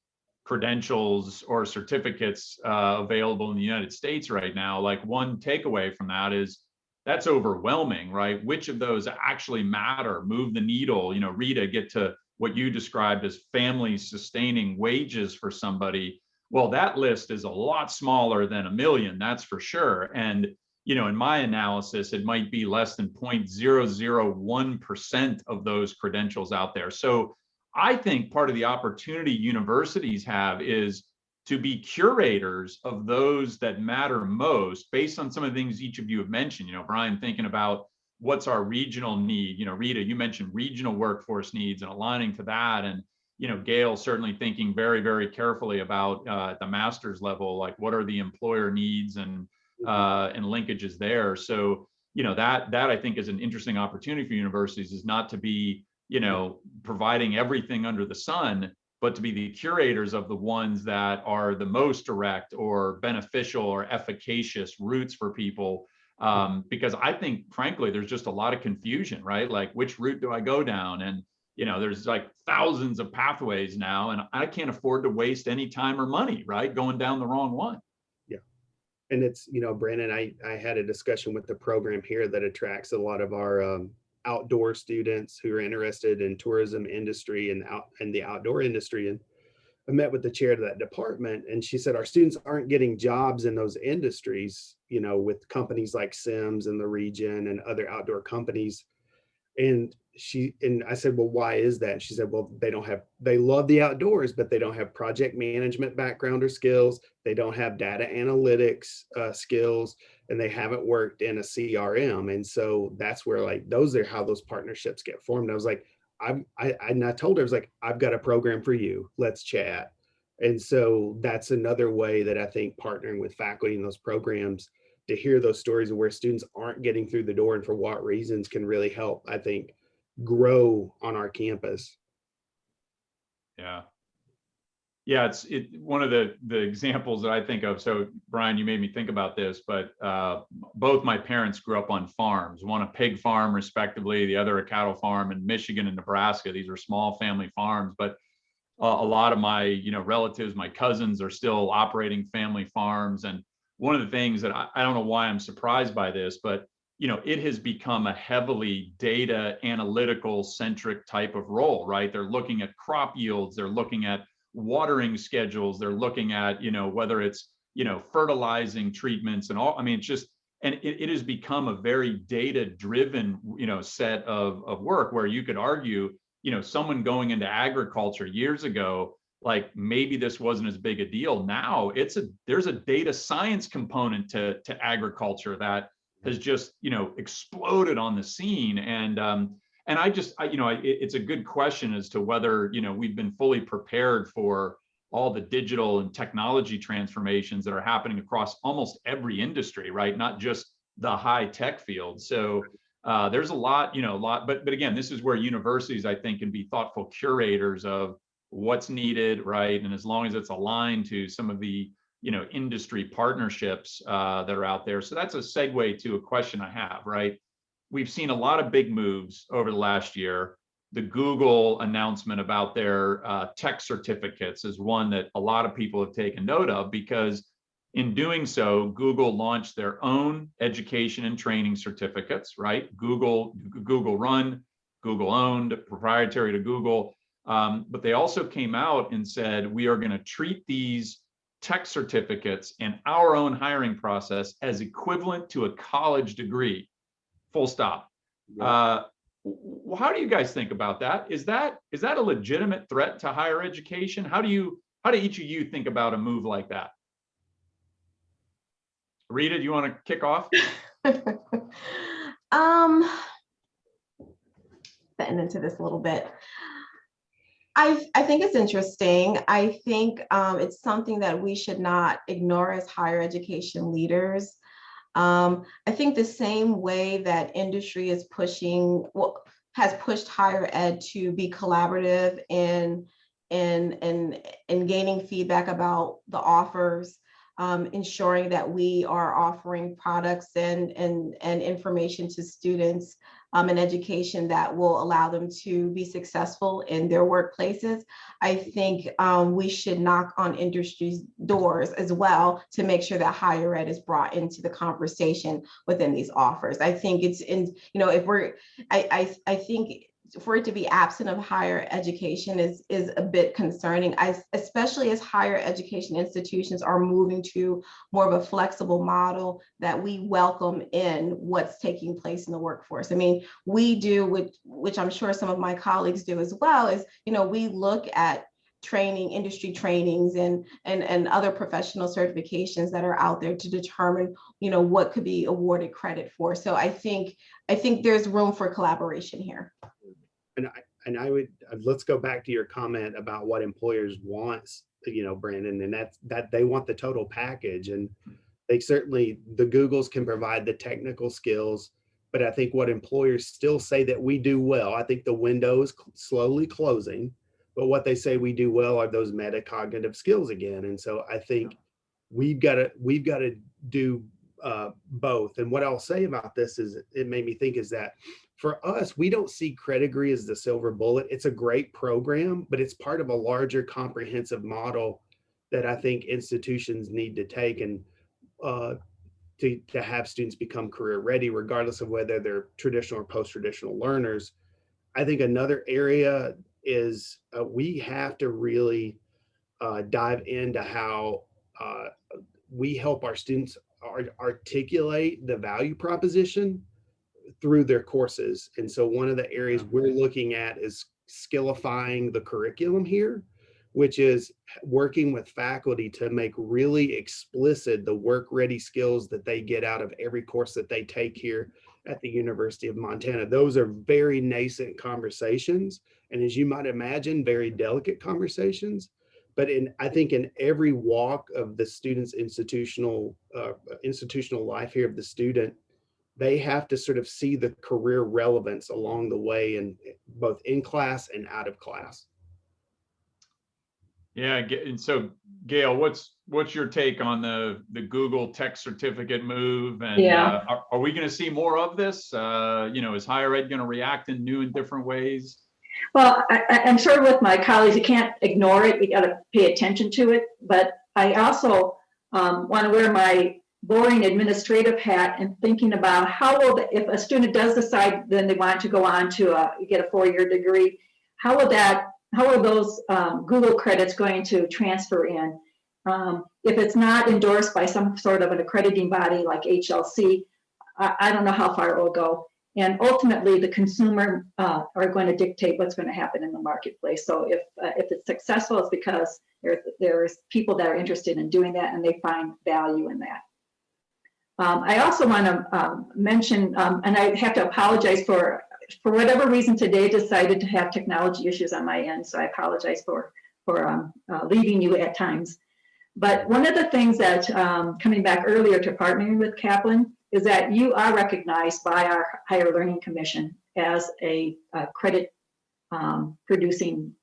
Speaker 2: credentials or certificates available in the United States right now. Like, one takeaway from that is that's overwhelming, right? Which of those actually matter, move the needle, Rita, get to what you described as family sustaining wages for somebody. Well, that list is a lot smaller than 1 million, that's for sure. And in my analysis, it might be less than 0.001% of those credentials out there. So I think part of the opportunity universities have is to be curators of those that matter most based on some of the things each of you have mentioned. Brian, thinking about what's our regional need. Rita, you mentioned regional workforce needs and aligning to that. And Gail certainly thinking very, very carefully about at the master's level, like what are the employer needs and linkages there. So, that I think is an interesting opportunity for universities, is not to be, providing everything under the sun, but to be the curators of the ones that are the most direct or beneficial or efficacious routes for people. Because I think, frankly, there's just a lot of confusion, right? Like, which route do I go down? And there's like thousands of pathways now, and I can't afford to waste any time or money, right, going down the wrong one.
Speaker 3: Yeah. And it's, Brandon, I had a discussion with the program here that attracts a lot of our outdoor students who are interested in tourism industry and the outdoor industry. And I met with the chair of that department, and she said, our students aren't getting jobs in those industries, with companies like Sims in the region and other outdoor companies. And I said, well, why is that? She said, well, they love the outdoors, but they don't have project management background or skills. They don't have data analytics skills, and they haven't worked in a CRM. And so that's where those are how those partnerships get formed. I was like, I told her, I was like, I've got a program for you. Let's chat. And so that's another way that I think partnering with faculty in those programs to hear those stories of where students aren't getting through the door and for what reasons can really help, I think, grow on our campus.
Speaker 2: Yeah. Yeah, it's one of the examples that I think of. So Brian, you made me think about this, but both my parents grew up on farms, one a pig farm respectively, the other a cattle farm in Michigan and Nebraska. These are small family farms, but a lot of my relatives, my cousins are still operating family farms. And one of the things that I don't know why I'm surprised by this, but it has become a heavily data analytical centric type of role, right? They're looking at crop yields, they're looking at watering schedules, they're looking at whether it's fertilizing treatments and all. I mean, it's just, and it has become a very data driven set of work, where you could argue someone going into agriculture years ago, like maybe this wasn't as big a deal. Now there's a data science component to agriculture that has just exploded on the scene. And it's a good question as to whether we've been fully prepared for all the digital and technology transformations that are happening across almost every industry, right? Not just the high tech field. So there's a lot, but again, this is where universities, I think, can be thoughtful curators of what's needed, right? And as long as it's aligned to some of the industry partnerships that are out there. So that's a segue to a question I have, right? We've seen a lot of big moves over the last year. The Google announcement about their tech certificates is one that a lot of people have taken note of, because in doing so, Google launched their own education and training certificates, right? Google run, Google owned, proprietary to Google. But they also came out and said, we are going to treat these tech certificates and our own hiring process as equivalent to a college degree, full stop. Yeah. How do you guys think about that? Is that a legitimate threat to higher education? How do each of you think about a move like that? Rita, do you want to kick off?
Speaker 4: Getting into this a little bit. I think it's interesting. I think it's something that we should not ignore as higher education leaders. I think the same way that industry is has pushed higher ed to be collaborative in gaining feedback about the offers, ensuring that we are offering products and information to students and education that will allow them to be successful in their workplaces. I think we should knock on industry's doors as well to make sure that higher ed is brought into the conversation within these offers. I think it's in, I think for it to be absent of higher education is a bit concerning, especially as higher education institutions are moving to more of a flexible model that we welcome in what's taking place in the workforce. I mean, we do, which I'm sure some of my colleagues do as well, is, we look at training, industry trainings and other professional certifications that are out there to determine, what could be awarded credit for. So I think there's room for collaboration here.
Speaker 3: And I would, let's go back to your comment about what employers want, Brandon, and that they want the total package. And they certainly, the Googles can provide the technical skills, but I think what employers still say that we do well, I think the window is slowly closing, but what they say we do well are those metacognitive skills again. And so I think we've got to do both. And what I'll say about this is, it made me think, is that for us, we don't see Credigree as the silver bullet. It's a great program, but it's part of a larger comprehensive model that I think institutions need to take and to have students become career ready, regardless of whether they're traditional or post-traditional learners. I think another area is we have to really dive into how we help our students articulate the value proposition through their courses. And so one of the areas we're looking at is skillifying the curriculum here, which is working with faculty to make really explicit the work-ready skills that they get out of every course that they take here at the University of Montana. Those are very nascent conversations, and as you might imagine, very delicate conversations. But I think in every walk of the student's institutional life here of the student, they have to sort of see the career relevance along the way, and both in class and out of class.
Speaker 2: Yeah, and so Gail, what's your take on the Google tech certificate move? And
Speaker 5: Yeah.
Speaker 2: are we going to see more of this? Is higher ed going to react in new and different ways?
Speaker 5: Well, I'm sure with my colleagues, you can't ignore it. We got to pay attention to it. But I also want to wear my boring administrative hat and thinking about how will, if a student does decide then they want to go on to get a 4-year degree, how are those Google credits going to transfer in? If it's not endorsed by some sort of an accrediting body like HLC, I don't know how far it will go. And ultimately, the consumer are going to dictate what's going to happen in the marketplace. So if it's successful, it's because there's people that are interested in doing that and they find value in that. I also want to mention, and I have to apologize for whatever reason today decided to have technology issues on my end. So I apologize for leaving you at times. But one of the things that, coming back earlier to partnering with Kaplan, is that you are recognized by our Higher Learning Commission as a credit producing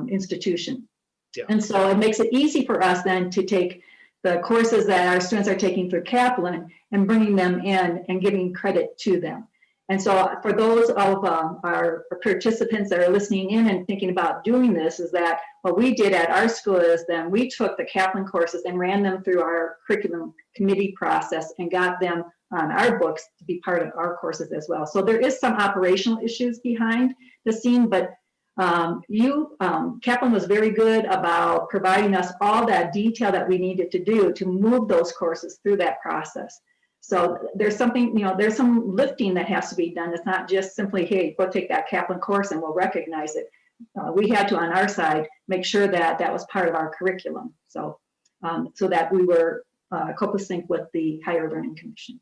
Speaker 5: institution.
Speaker 3: Yeah.
Speaker 5: And so it makes it easy for us then to take the courses that our students are taking through Kaplan and bringing them in and giving credit to them. And so for those of our participants that are listening in and thinking about doing this, is that what we did at our school is then we took the Kaplan courses and ran them through our curriculum committee process and got them on our books to be part of our courses as well. So there is some operational issues behind the scene, but Kaplan was very good about providing us all that detail that we needed to do to move those courses through that process. So there's something, there's some lifting that has to be done. It's not just simply, hey, go take that Kaplan course and we'll recognize it. We had to, on our side, make sure that that was part of our curriculum. So, so that we were co-sync with the Higher Learning Commission.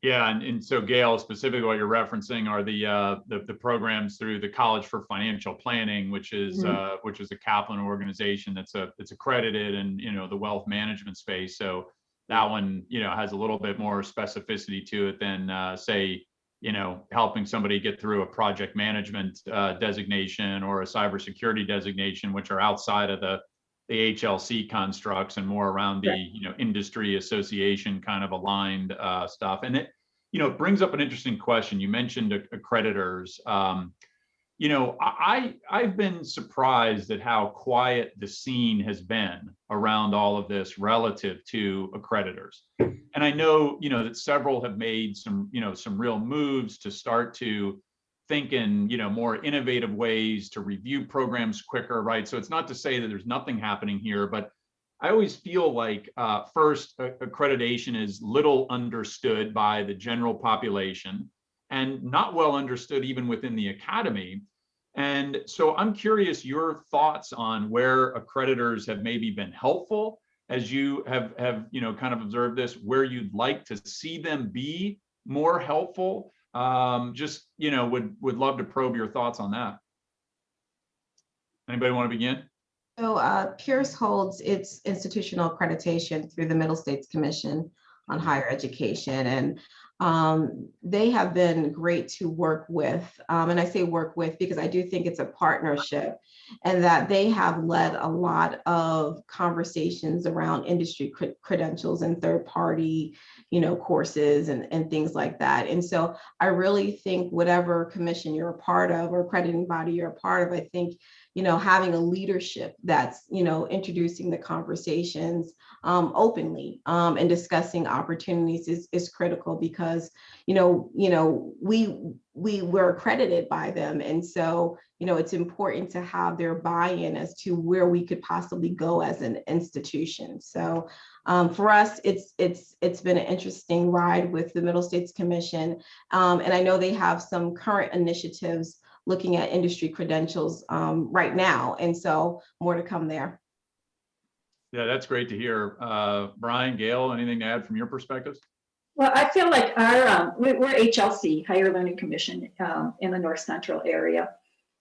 Speaker 2: Yeah, and so Gail, specifically what you're referencing are the programs through the College for Financial Planning, which is a Kaplan organization that's accredited in the wealth management space. So that one has a little bit more specificity to it than say helping somebody get through a project management designation or a cybersecurity designation, which are outside of the HLC constructs and more around the industry association kind of aligned stuff. And it it brings up an interesting question. You mentioned accreditors. I've been surprised at how quiet the scene has been around all of this relative to accreditors. And I know that several have made some real moves to start to think in more innovative ways to review programs quicker, right? So it's not to say that there's nothing happening here, but I always feel like first, accreditation is little understood by the general population and not well understood even within the academy. And so I'm curious your thoughts on where accreditors have maybe been helpful as you have kind of observed this, where you'd like to see them be more helpful. Just would love to probe your thoughts on that. Anybody want to begin?
Speaker 4: So Pierce holds its institutional accreditation through the Middle States Commission on Higher Education, and they have been great to work with. And I say work with because I do think it's a partnership, and that they have led a lot of conversations around industry credentials and third-party courses and things like that. And so I really think whatever commission you're a part of or accrediting body you're a part of, I think having a leadership that's introducing the conversations openly and discussing opportunities is critical, because we were accredited by them, and so it's important to have their buy-in as to where we could possibly go as an institution. So for us, it's been an interesting ride with the Middle States Commission, and I know they have some current initiatives looking at industry credentials right now, and so more to come there.
Speaker 2: Yeah, that's great to hear. Brian, Gail, anything to add from your perspectives?
Speaker 5: Well, I feel like we're HLC, Higher Learning Commission, in the North Central area.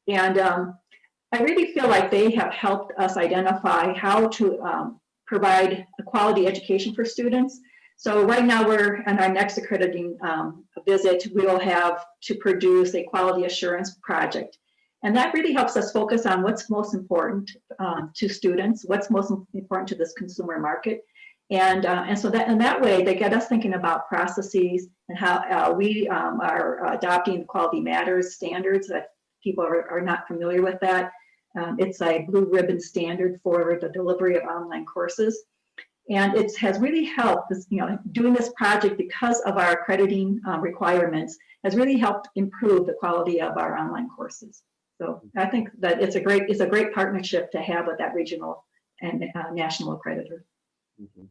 Speaker 5: And I really feel like they have helped us identify how to provide a quality education for students. So right now we're on our next accrediting visit, we will have to produce a quality assurance project. And that really helps us focus on what's most important to students, what's most important to this consumer market. And so that way they get us thinking about processes and how we are adopting Quality Matters standards. That people are not familiar with that. It's a blue ribbon standard for the delivery of online courses. And it has really helped this, doing this project because of our accrediting requirements has really helped improve the quality of our online courses. So I think that it's a great partnership to have with that regional and national accreditor.
Speaker 3: Mhm.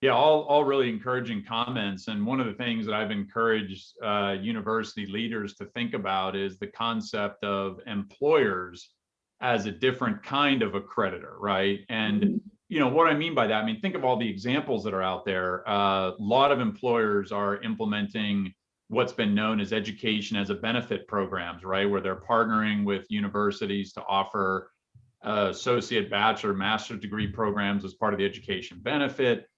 Speaker 2: Yeah, all really encouraging comments. And one of the things that I've encouraged university leaders to think about is the concept of employers as a different kind of accreditor, right? And what I mean by that, think of all the examples that are out there. A lot of employers are implementing what's been known as education as a benefit programs, right? Where they're partnering with universities to offer associate, bachelor, master's degree programs as part of the education benefit.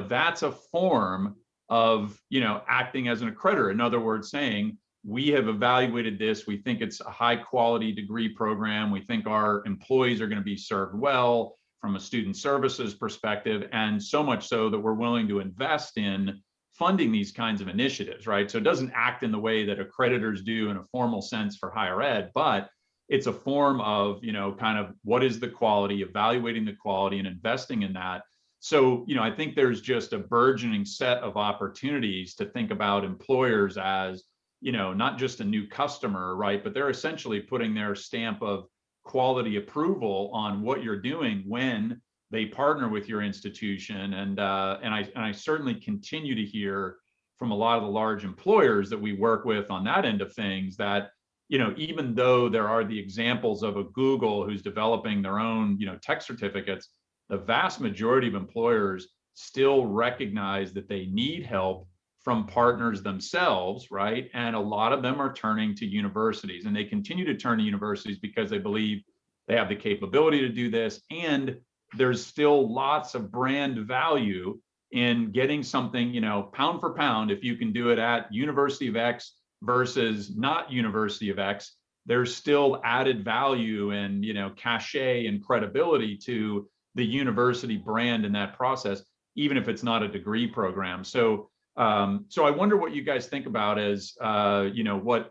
Speaker 2: That's a form of, acting as an accreditor. In other words, saying, we have evaluated this. We think it's a high quality degree program. We think our employees are going to be served well from a student services perspective. And so much so that we're willing to invest in funding these kinds of initiatives, right? So it doesn't act in the way that accreditors do in a formal sense for higher ed, but it's a form of, kind of what is the quality, evaluating the quality and investing in that. So, I think there's just a burgeoning set of opportunities to think about employers as, not just a new customer, right? But they're essentially putting their stamp of quality approval on what you're doing when they partner with your institution. And I certainly continue to hear from a lot of the large employers that we work with on that end of things that, even though there are the examples of a Google who's developing their own, tech certificates, the vast majority of employers still recognize that they need help from partners themselves, right? And a lot of them are turning to universities, and they continue to turn to universities because they believe they have the capability to do this. And there's still lots of brand value in getting something, pound for pound. If you can do it at University of X versus not University of X, there's still added value and, cachet and credibility to the university brand in that process, even if it's not a degree program. So I wonder what you guys think about as what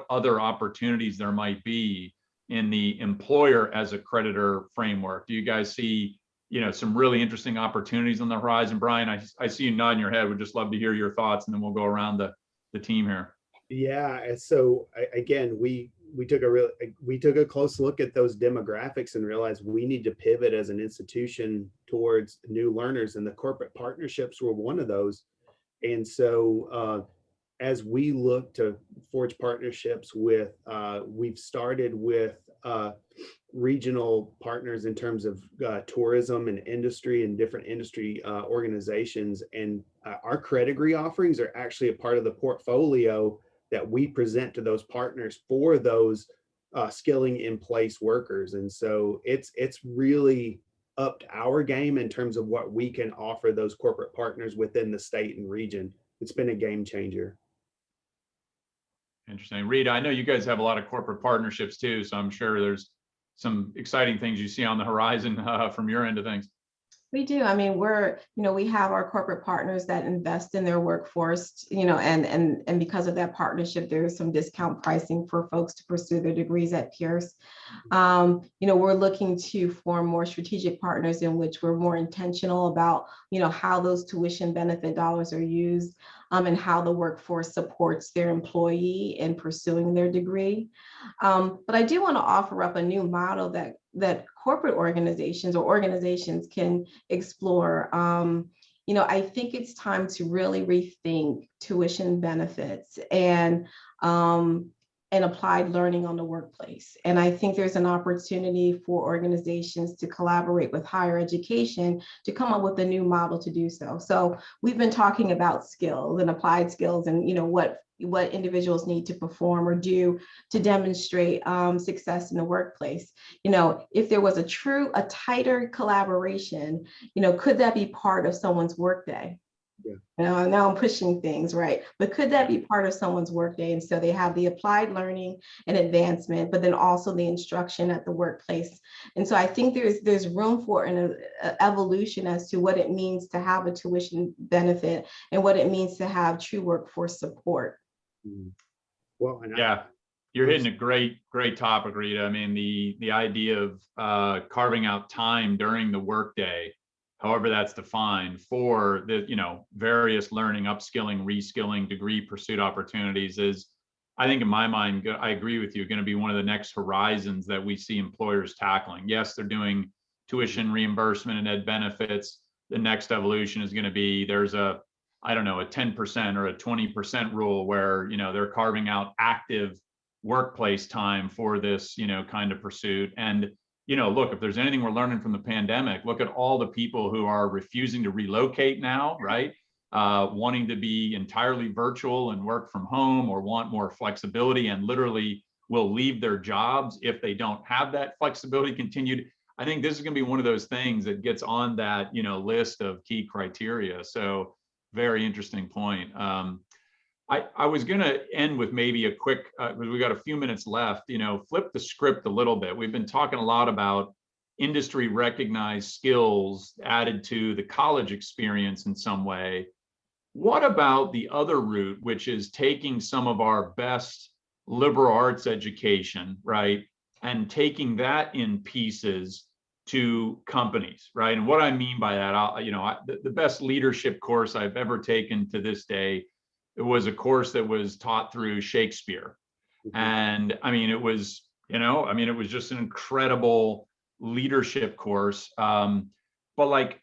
Speaker 2: other opportunities there might be in the employer as a creditor framework. Do you guys see some really interesting opportunities on the horizon? Brian, I see you nodding your head. Would just love to hear your thoughts, and then we'll go around the team here.
Speaker 3: Yeah. So again, we took a close look at those demographics and realized we need to pivot as an institution towards new learners, and the corporate partnerships were one of those. And so as we look to forge partnerships with, we've started with regional partners in terms of tourism and industry and different industry organizations. And our credit degree offerings are actually a part of the portfolio that we present to those partners for those skilling in place workers. And so it's really upped our game in terms of what we can offer those corporate partners within the state and region. It's been a game changer.
Speaker 2: Interesting. Rita, I know you guys have a lot of corporate partnerships too, so I'm sure there's some exciting things you see on the horizon from your end of things.
Speaker 4: We do. We have our corporate partners that invest in their workforce, and because of that partnership, there's some discount pricing for folks to pursue their degrees at Pierce. We're looking to form more strategic partners in which we're more intentional about, how those tuition benefit dollars are used, and how the workforce supports their employee in pursuing their degree. But I do want to offer up a new model that corporate organizations can explore. I think it's time to really rethink tuition benefits and applied learning on the workplace. And I think there's an opportunity for organizations to collaborate with higher education to come up with a new model to do so. So we've been talking about skills and applied skills and, what individuals need to perform or do to demonstrate success in the workplace. If there was a tighter collaboration, could that be part of someone's workday? Now I'm pushing things, right? But could that be part of someone's workday? And so they have the applied learning and advancement, but then also the instruction at the workplace. And so I think there's room for an evolution as to what it means to have a tuition benefit and what it means to have true workforce support.
Speaker 3: Well, and
Speaker 2: Yeah, you're hitting a great topic, Rita. I mean, the idea of carving out time during the workday, however that's defined, for the various learning, upskilling, reskilling, degree pursuit opportunities is, I think in my mind, I agree with you, going to be one of the next horizons that we see employers tackling. Yes, they're doing tuition reimbursement and ed benefits. The next evolution is going to be, there's a 10% or a 20% rule where, they're carving out active workplace time for this, kind of pursuit. And, look, if there's anything we're learning from the pandemic, look at all the people who are refusing to relocate now, right? Wanting to be entirely virtual and work from home, or want more flexibility and literally will leave their jobs if they don't have that flexibility continued. I think this is going to be one of those things that gets on that, list of key criteria. So very interesting point. I was going to end with maybe a quick, because we got a few minutes left, flip the script a little bit. We've been talking a lot about industry recognized skills added to the college experience in some way. What about the other route, which is taking some of our best liberal arts education, right, and taking that in pieces to companies, right? And what I mean by that, the best leadership course I've ever taken to this day, it was a course that was taught through Shakespeare. And I mean, it was, it was just an incredible leadership course. But like,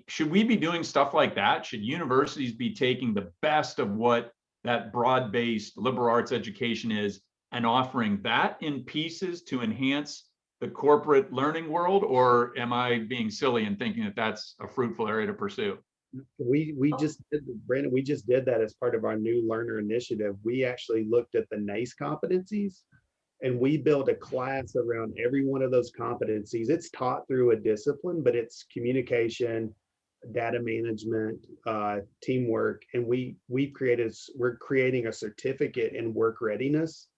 Speaker 2: should we be doing stuff like that? Should universities be taking the best of what that broad-based liberal arts education is and offering that in pieces to enhance the corporate learning world? Or am I being silly and thinking that that's a fruitful area to pursue?
Speaker 3: We just did, Brandon, we just did that as part of our new learner initiative. We actually looked at the NACE competencies and we built a class around every one of those competencies. It's taught through a discipline, but it's communication, data management, teamwork. And we're creating a certificate in work readiness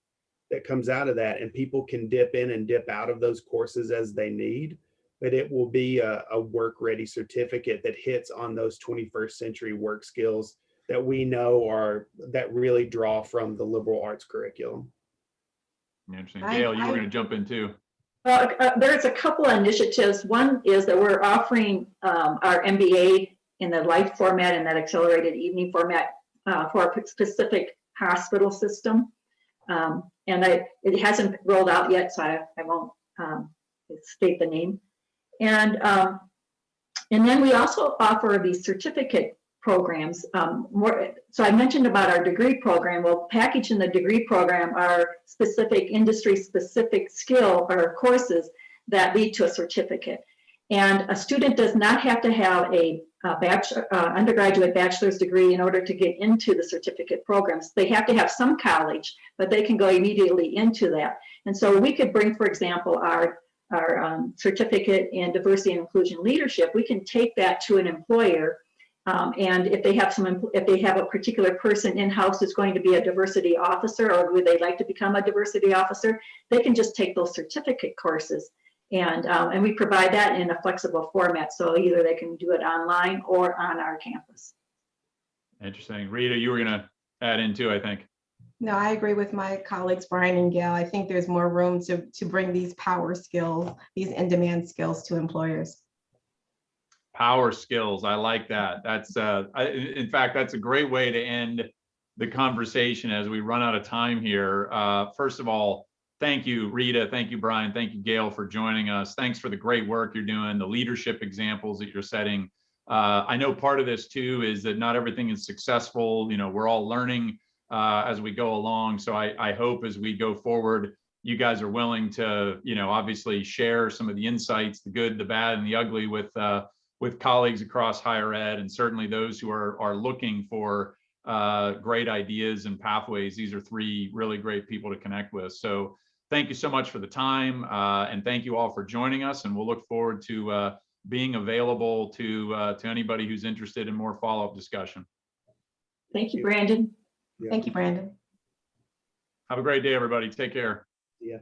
Speaker 3: that comes out of that, and people can dip in and dip out of those courses as they need. But it will be a work ready certificate that hits on those 21st century work skills that we know that really draw from the liberal arts curriculum.
Speaker 2: Interesting. Gail, you were going to jump in too.
Speaker 5: Well, there's a couple of initiatives. One is that we're offering our MBA in the light format and that accelerated evening format for a specific hospital system. And it hasn't rolled out yet, so I won't state the name. And then we also offer these certificate programs. So I mentioned about our degree program. Well, packaged in the degree program are specific industry-specific skill or courses that lead to a certificate. And a student does not have to have a undergraduate bachelor's degree in order to get into the certificate programs. They have to have some college, but they can go immediately into that. And so we could bring, for example, our certificate in diversity and inclusion leadership. We can take that to an employer, and if they have a particular person in-house who's going to be a diversity officer, or would they like to become a diversity officer, they can just take those certificate courses, and we provide that in a flexible format. So either they can do it online or on our campus.
Speaker 2: Interesting. Rita, you were going to add in too, I think.
Speaker 4: No, I agree with my colleagues, Brian and Gail. I think there's more room to bring these power skills, these in-demand skills to employers.
Speaker 2: Power skills. I like that. That's in fact, that's a great way to end the conversation as we run out of time here. First of all, thank you, Rita. Thank you, Brian. Thank you, Gail, for joining us. Thanks for the great work you're doing, the leadership examples that you're setting. I know part of this too is that not everything is successful. We're all learning as we go along. So I hope as we go forward, you guys are willing to, obviously share some of the insights, the good, the bad, and the ugly with colleagues across higher ed, and certainly those who are looking for great ideas and pathways. These are three really great people to connect with. So thank you so much for the time, and thank you all for joining us. And we'll look forward to being available to anybody who's interested in more follow-up discussion.
Speaker 5: Thank you, Brandon.
Speaker 3: Yeah.
Speaker 4: Thank you, Brandon.
Speaker 2: Have a great day, everybody. Take care.
Speaker 3: Yeah.